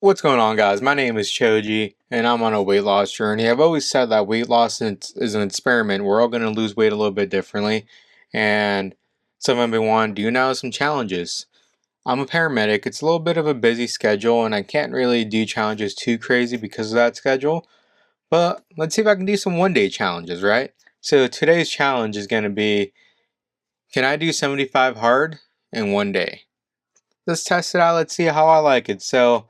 What's going on, guys? My name is Choji, and I'm on a weight loss journey. I've always said that weight loss is an experiment. We're all going to lose weight a little bit differently, and something I've been wanting to do now is some challenges. I'm a paramedic. It's a little bit of a busy schedule, and I can't really do challenges too crazy because of that schedule, but let's see if I can do some one-day challenges, right? So today's challenge is going to be, can I do 75 hard in one day? Let's test it out. Let's see how I like it. So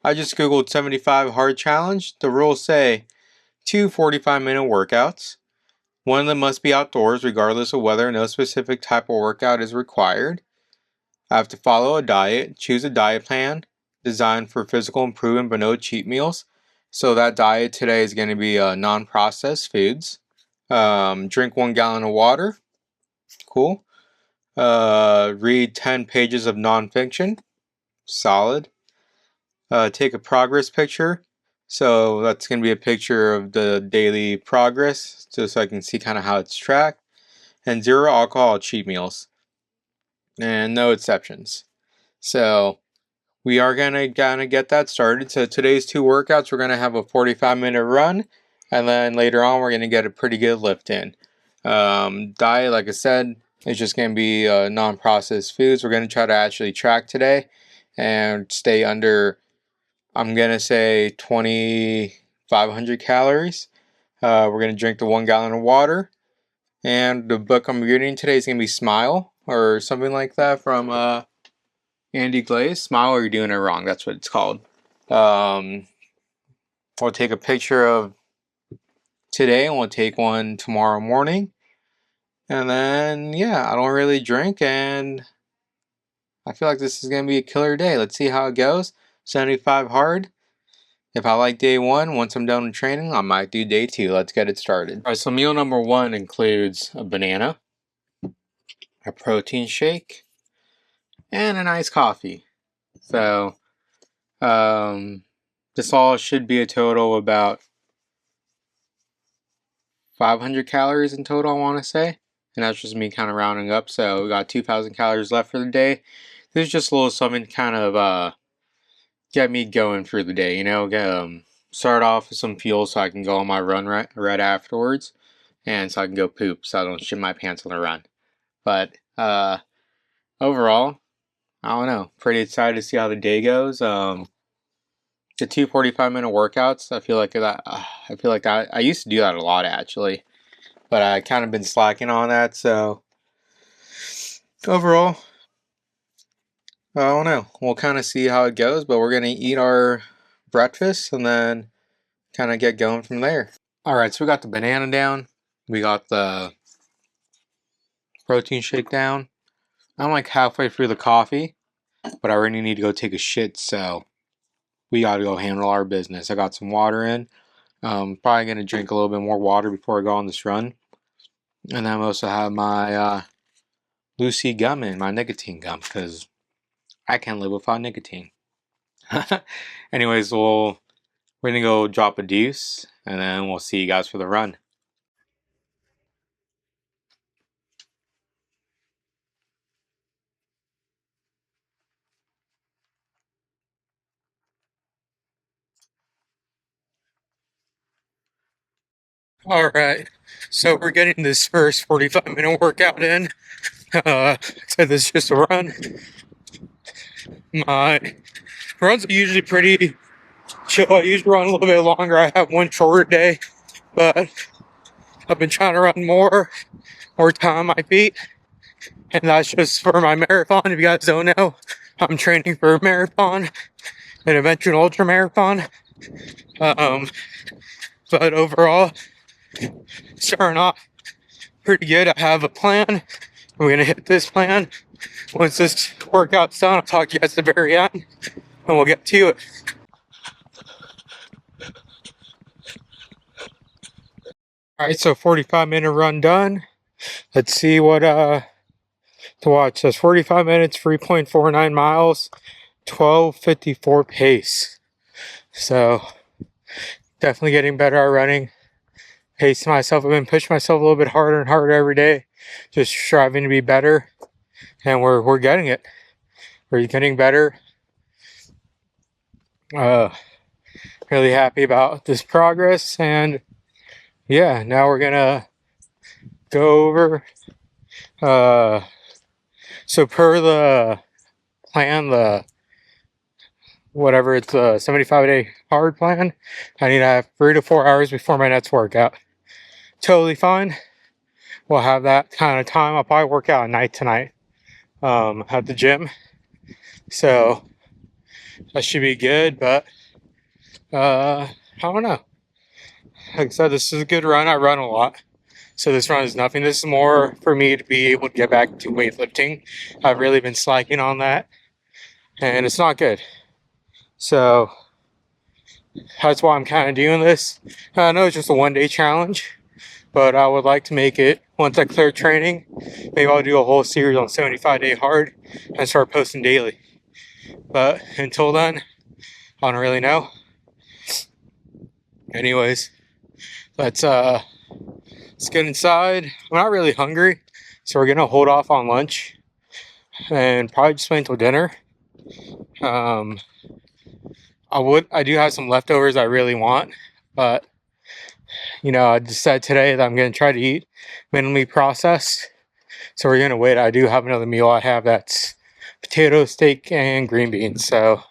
I just googled 75 hard challenge. The rules say 2 45-minute workouts. One of them must be outdoors regardless of whether no specific type of workout is required. I have to follow a diet, choose a diet plan designed for physical improvement but no cheat meals. So that diet today is going to be non-processed foods. Drink 1 gallon of water. Cool. Read 10 pages of nonfiction. Solid. Take a progress picture. So that's going to be a picture of the daily progress, just so I can see kind of how it's tracked. And 0 alcohol cheat meals. And no exceptions. So we are going to get that started. So today's 2 workouts, we're going to have a 45-minute run. And then later on, we're going to get a pretty good lift in. Diet, like I said, is just going to be non-processed foods. We're going to try to actually track today and stay under, I'm going to say, 2,500 calories. We're going to drink the 1 gallon of water. And the book I'm reading today is going to be Smile, or something like that, from Andy Glaze. Smile or You're Doing It Wrong. That's what it's called. We'll take a picture of today, and we'll take one tomorrow morning. And then, yeah, I don't really drink, and I feel like this is going to be a killer day. Let's see how it goes. 75 hard. If I like day 1, once I'm done with training, I might do day 2. Let's get it started. Alright, so meal number 1 includes a banana, a protein shake, and a nice coffee. So, this all should be a total of about 500 calories in total, I want to say. And that's just me kind of rounding up. So, we got 2,000 calories left for the day. This is just a little something to kind of get me going through the day, start off with some fuel so I can go on my run right afterwards, and so I can go poop so I don't shit my pants on the run. But overall, I don't know, pretty excited to see how the day goes. The 2 45-minute workouts, I used to do that a lot actually, but I kind of been slacking on that. So overall, I don't know, we'll kind of see how it goes, but we're gonna eat our breakfast and then kind of get going from there. Alright, so we got the banana down. We got the protein shake down. I'm like halfway through the coffee, but I already need to go take a shit, so we gotta go handle our business. I got some water in. Probably gonna drink a little bit more water before I go on this run. And then I also have my Lucy gum in, my nicotine gum, because I can't live without nicotine. Anyways, we're gonna go drop a deuce, and then we'll see you guys for the run. Alright, so we're getting this first 45-minute workout in. So this is just a run. My runs are usually pretty chill. I usually run a little bit longer. I have one shorter day, but I've been trying to run more time on my feet, and that's just for my marathon. If you guys don't know, I'm training for a marathon, an eventual ultra marathon. But overall, starting off pretty good. I have a plan. We're gonna hit this plan. Once this workout's done, I'll talk to you guys at the very end, and we'll get to it. Alright, so 45-minute run done. Let's see what to watch. So it's 45 minutes, 3.49 miles, 12:54 pace. So definitely getting better at running. Pacing myself. I've been pushing myself a little bit harder and harder every day, just striving to be better. And we're getting it. We're getting better. Really happy about this progress, and yeah, now we're gonna go over. So per the plan, the whatever it's a 75-day hard plan, I need to have 3 to 4 hours before my next workout. Totally fine. We'll have that kind of time. I'll probably work out at night tonight at the gym, so that should be good. But I don't know. Like I said, this is a good run. I run a lot, so this run is nothing. This is more for me to be able to get back to weightlifting. I've really been slacking on that, and it's not good. So that's why I'm kind of doing this. I know it's just a 1-day challenge, but I would like to make it, once I clear training, maybe I'll do a whole series on 75-day hard and start posting daily. But until then, I don't really know. Anyways, let's get inside. I'm not really hungry, so we're gonna hold off on lunch and probably just wait until dinner. I do have some leftovers I really want, but you know, I just said today that I'm gonna try to eat minimally processed. So we're gonna wait. I do have another meal I have that's potato, steak, and green beans. So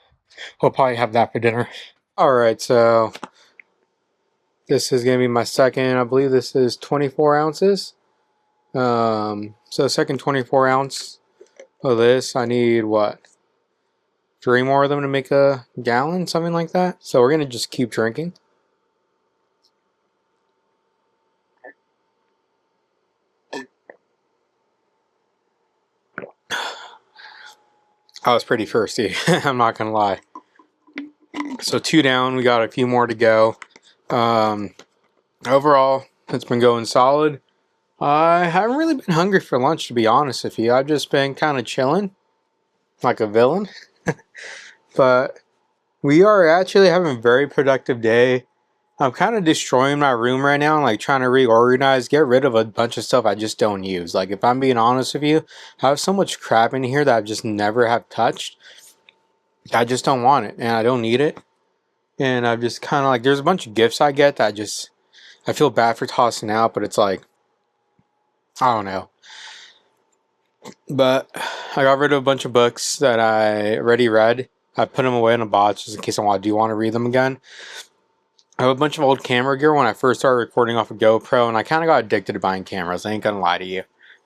we'll probably have that for dinner. Alright, so this is gonna be my second, I believe this is 24 ounces. So second 24 ounce of this, I need what? 3 more of them to make a gallon, something like that. So we're gonna just keep drinking. I was pretty thirsty, I'm not gonna lie. So 2 down, we got a few more to go. Overall, it's been going solid. I haven't really been hungry for lunch, to be honest with you. I've just been kind of chilling, like a villain. But we are actually having a very productive day. I'm kind of destroying my room right now, like trying to reorganize, get rid of a bunch of stuff I just don't use. Like, if I'm being honest with you, I have so much crap in here that I've just never have touched. I just don't want it, and I don't need it. And I've just kind of like, there's a bunch of gifts I get that I feel bad for tossing out, but it's like, I don't know. But I got rid of a bunch of books that I already read. I put them away in a box just in case I do want to read them again. I have a bunch of old camera gear when I first started recording off a GoPro, and I kind of got addicted to buying cameras. I ain't gonna lie to you.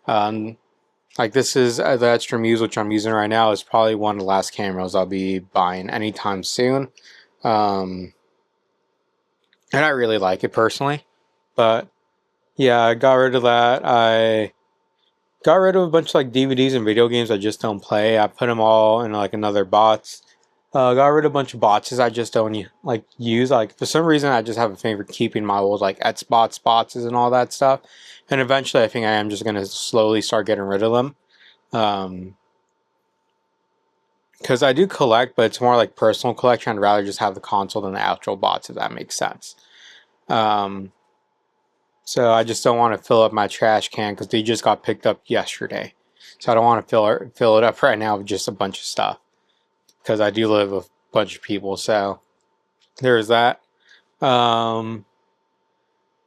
Like this is the Extra Muse, which I'm using right now, is probably one of the last cameras I'll be buying anytime soon. And I really like it personally. But yeah, I got rid of that. I got rid of a bunch of like DVDs and video games I just don't play. I put them all in like another box. Got rid of a bunch of boxes I just don't like use. Like for some reason I just have a favor keeping my old like Xbox boxes and all that stuff. And eventually I think I am just gonna slowly start getting rid of them. Because I do collect, but it's more like personal collection. I'd rather just have the console than the actual box, if that makes sense. So I just don't want to fill up my trash can because they just got picked up yesterday. So I don't want to fill it up right now with just a bunch of stuff. Because I do live with a bunch of people, so there's that. Yeah,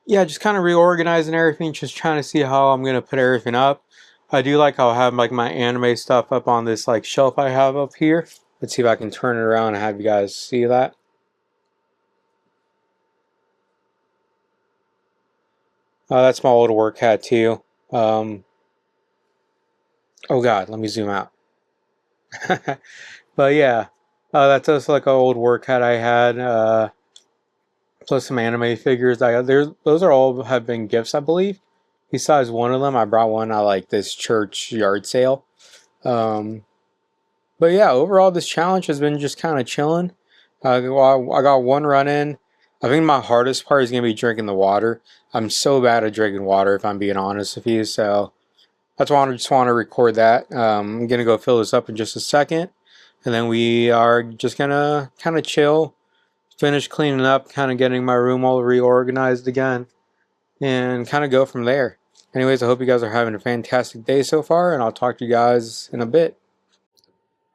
just kind of reorganizing everything, just trying to see how I'm gonna put everything up. I do like how I have like my anime stuff up on this like shelf I have up here. Let's see if I can turn it around and have you guys see that. That's my old work hat too. Oh god, let me zoom out. But yeah, that's just like an old work hat I had. Plus some anime figures. Those are all have been gifts, I believe. Besides one of them, I brought one at like this church yard sale. But yeah, overall this challenge has been just kind of chilling. I got one run in. I think my hardest part is gonna be drinking the water. I'm so bad at drinking water, if I'm being honest with you. So that's why I just want to record that. I'm gonna go fill this up in just a second, and then we are just gonna kind of chill, finish cleaning up, kind of getting my room all reorganized again, and kind of go from there. Anyways, I hope you guys are having a fantastic day so far, and I'll talk to you guys in a bit.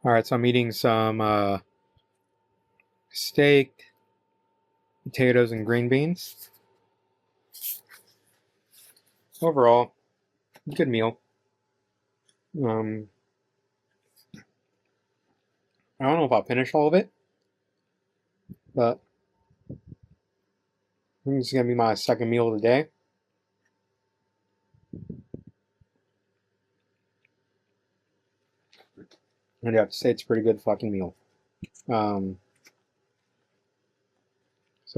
Alright, so I'm eating some steak, potatoes, and green beans. Overall, good meal. I don't know if I'll finish all of it, but I think this is gonna be my second meal of the day. And I have to say it's a pretty good fucking meal. So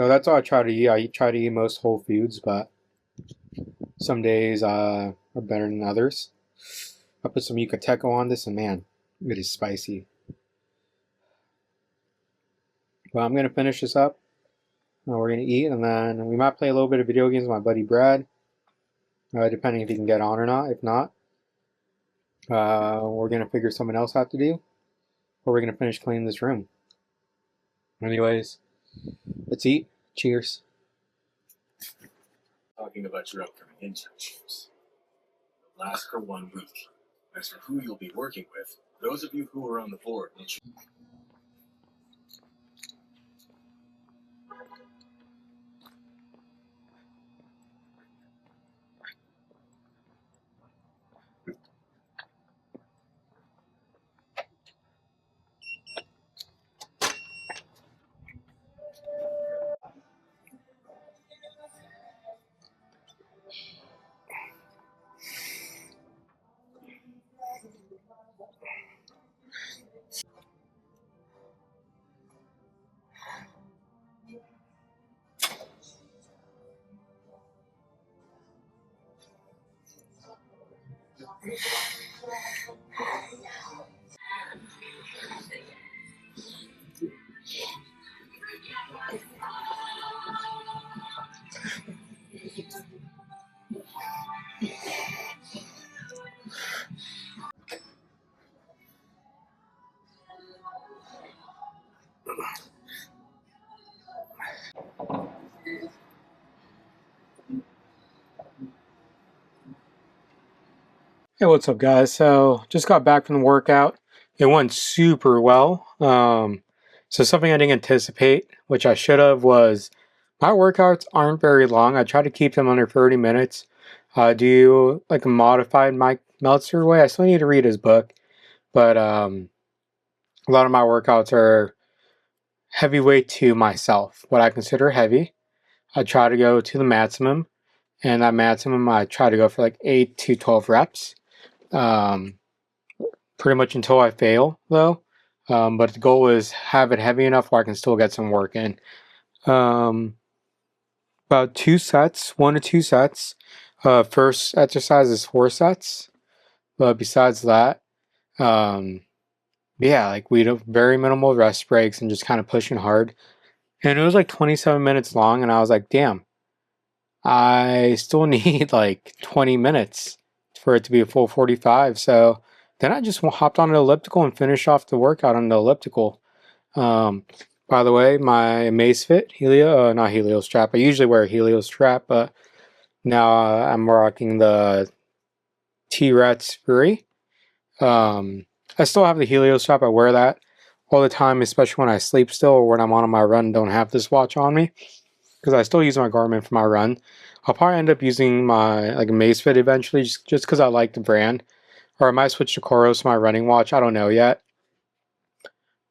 that's all I try to eat. I try to eat most whole foods, but some days are better than others. I put some Yucateco on this, and man, it is spicy. But I'm gonna finish this up. We're gonna eat, and then we might play a little bit of video games with my buddy Brad, depending if he can get on or not. If not, we're gonna figure something else out to do, or we're gonna finish cleaning this room. Anyways, let's eat. Cheers. Talking about your upcoming internships. They'll last for 1 week. As for who you'll be working with, those of you who are on the board will choose. Hey, what's up, guys? So, just got back from the workout. It went super well. So something I didn't anticipate, which I should have, was my workouts aren't very long. I try to keep them under 30 minutes. Do like a modified Mike Meltzer way. I still need to read his book, but a lot of my workouts are heavyweight to myself, what I consider heavy. I try to go to the maximum, and that maximum I try to go for like 8 to 12 reps. Pretty much until I fail, though. But the goal is have it heavy enough where I can still get some work in. About 2 sets, 1 to 2 sets. First exercise is 4 sets. But besides that, yeah, like we do very minimal rest breaks and just kind of pushing hard. And it was like 27 minutes long, and I was like, damn, I still need like 20 minutes for it to be a full 45. So then I just hopped on an elliptical and finished off the workout on the elliptical. By the way, my Amazfit Helio, not Helio strap. I usually wear a Helio strap, but now I'm rocking the T-Rex 3. I still have the Helio strap. I wear that all the time, especially when I sleep still or when I'm on my run and don't have this watch on me, because I still use my Garmin for my run. I'll probably end up using my like Amazfit eventually, just because I like the brand. Or I might switch to Coros for my running watch. I don't know yet.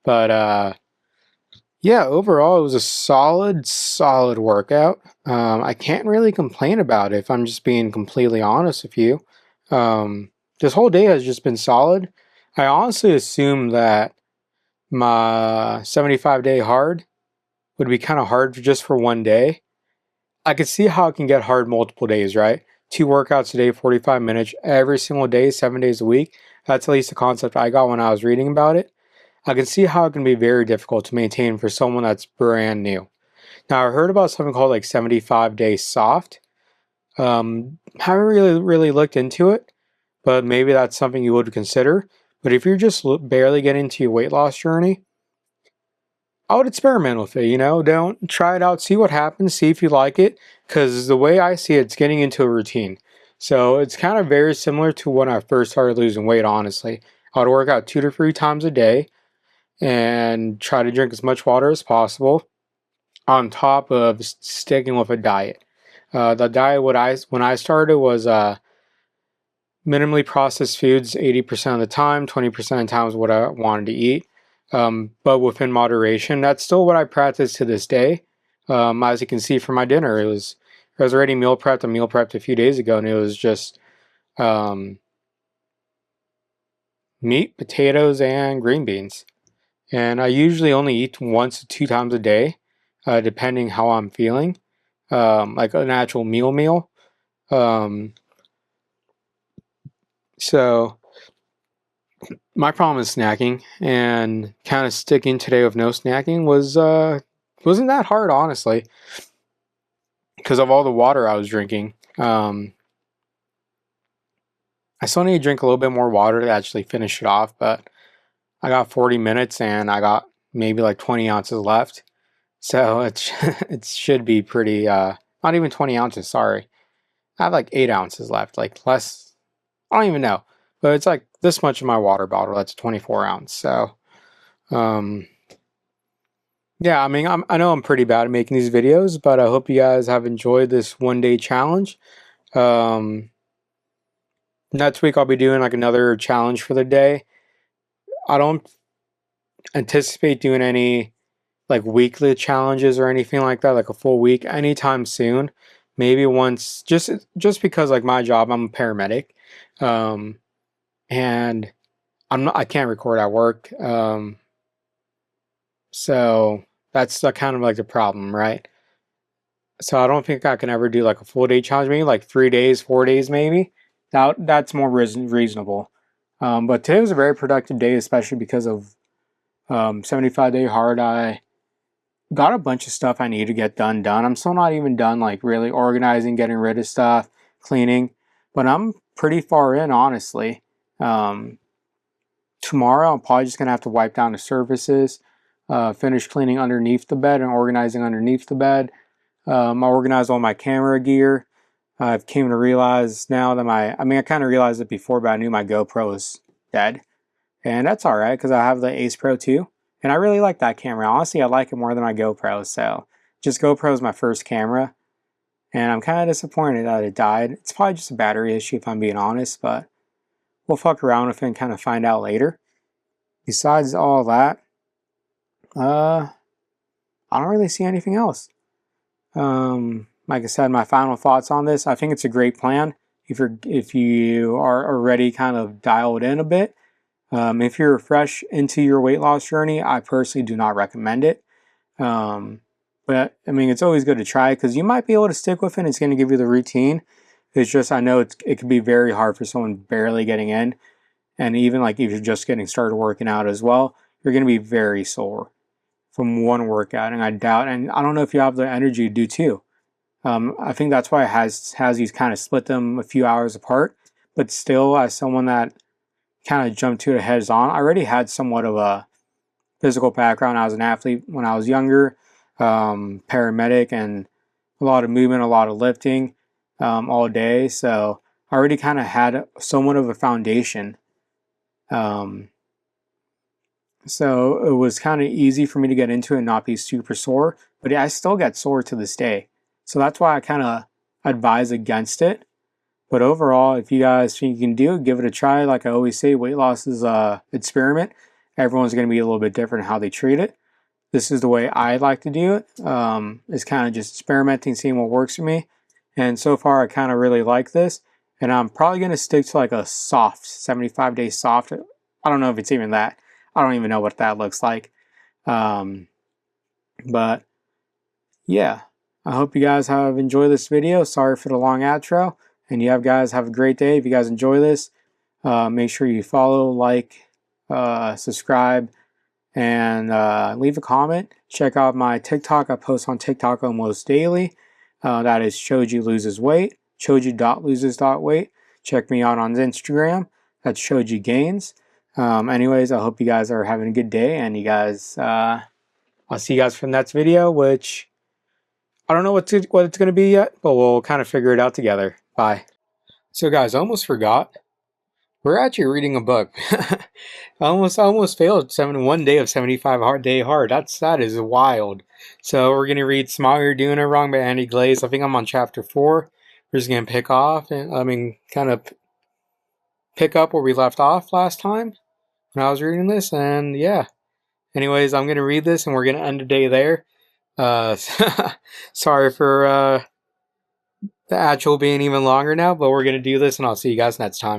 But yeah, overall it was a solid workout. I can't really complain about it if I'm just being completely honest with you. This whole day has just been solid. I honestly assumed that my 75-day hard would be kind of hard just for one day. I could see how it can get hard multiple days, right? 2 workouts a day, 45 minutes, every single day, 7 days a week. That's at least the concept I got when I was reading about it. I can see how it can be very difficult to maintain for someone that's brand new. Now, I heard about something called like 75-day soft. Haven't really looked into it, but maybe that's something you would consider. But if you're just barely getting into your weight loss journey, I would experiment with it, don't try it out, see what happens, see if you like it, because the way I see it, it's getting into a routine. So it's kind of very similar to when I first started losing weight, honestly. I would work out 2 to 3 times a day, and try to drink as much water as possible on top of sticking with a diet. The diet when I started was minimally processed foods 80% of the time, 20% of the time is what I wanted to eat, but within moderation. That's still what I practice to this day. As you can see from my dinner, I was already meal prepped. I meal prepped a few days ago, and it was just meat, potatoes, and green beans. And I usually only eat once to 2 times a day, depending how I'm feeling, like an actual meal. Um, so my problem is snacking, and kind of sticking today with no snacking wasn't that hard, honestly, because of all the water I was drinking. I still need to drink a little bit more water to actually finish it off, but I got 40 minutes and I got maybe like 20 ounces left. So it should be pretty, not even 20 ounces, sorry. I have like 8 ounces left, like less, I don't even know. But it's like this much in my water bottle, that's 24 ounce. So, um, yeah, I mean, I know I'm pretty bad at making these videos, but I hope you guys have enjoyed this 1 day challenge. Um, Next week I'll be doing like another challenge for the day. I don't anticipate doing any like weekly challenges or anything like that, like a full week anytime soon. Maybe once, just because like my job, I'm a paramedic, um, and I can't record at work, so that's the kind of like the problem, right? So I don't think I can ever do like a full day challenge. Maybe like 3 days, 4 days, maybe. That's more reasonable. But today was a very productive day, especially because of 75-day hard eye. Got a bunch of stuff I need to get done. I'm still not even done like really organizing, getting rid of stuff, cleaning, but I'm pretty far in, honestly. Um, Tomorrow I'm probably just gonna have to wipe down the surfaces, finish cleaning underneath the bed and organizing underneath the bed. I organized all my camera gear. I've came to realize now that I kind of realized it before, but I knew my GoPro was dead. And that's all right because I have the Ace Pro 2. And I really like that camera. Honestly, I like it more than my GoPro. So just GoPro is my first camera. And I'm kind of disappointed that it died. It's probably just a battery issue if I'm being honest, but we'll fuck around with it and kind of find out later. Besides all that, I don't really see anything else. Like I said, my final thoughts on this, I think it's a great plan if you are already kind of dialed in a bit. If you're fresh into your weight loss journey, I personally do not recommend it. But I mean, it's always good to try because you might be able to stick with it. It's going to give you the routine. It's just I know it can be very hard for someone barely getting in, and even like if you're just getting started working out as well, you're going to be very sore from one workout. And I doubt, and I don't know if you have the energy to do two. I think that's why it has you kind of split them a few hours apart. But still, as someone that kind of jumped to it heads on, I already had somewhat of a physical background. I was an athlete when I was younger, paramedic, and a lot of movement, a lot of lifting all day. So I already kind of had somewhat of a foundation. So it was kind of easy for me to get into it and not be super sore, but I still get sore to this day. So that's why I kind of advise against it. But overall, if you guys think you can do it, give it a try. Like I always say, weight loss is an experiment. Everyone's going to be a little bit different in how they treat it. This is the way I like to do it. It's kind of just experimenting, seeing what works for me. And so far, I kind of really like this. And I'm probably going to stick to like a soft, 75-day soft. I don't know if it's even that. I don't even know what that looks like. But yeah, I hope you guys have enjoyed this video. Sorry for the long outro. And you guys have a great day. If you guys enjoy this, make sure you follow, like, subscribe, and leave a comment. Check out my TikTok. I post on TikTok almost daily. That is Choji Loses Weight. Choji.loses.weight. Check me out on Instagram. That's Choji Gains. Anyways, I hope you guys are having a good day, and you guys, I'll see you guys for the next video, which I don't know what it's going to be yet, but we'll kind of figure it out together. Bye. So guys, I almost forgot. We're actually reading a book. I almost failed 1 day of 75 day hard. That is wild. So we're gonna read Smile You're Doing It Wrong by Andy Glaze. I think I'm on chapter 4. We're just gonna pick off and kind of pick up where we left off last time when I was reading this, and yeah. Anyways, I'm gonna read this and we're gonna end the day there. Sorry for the actual being even longer now, but we're gonna do this and I'll see you guys next time.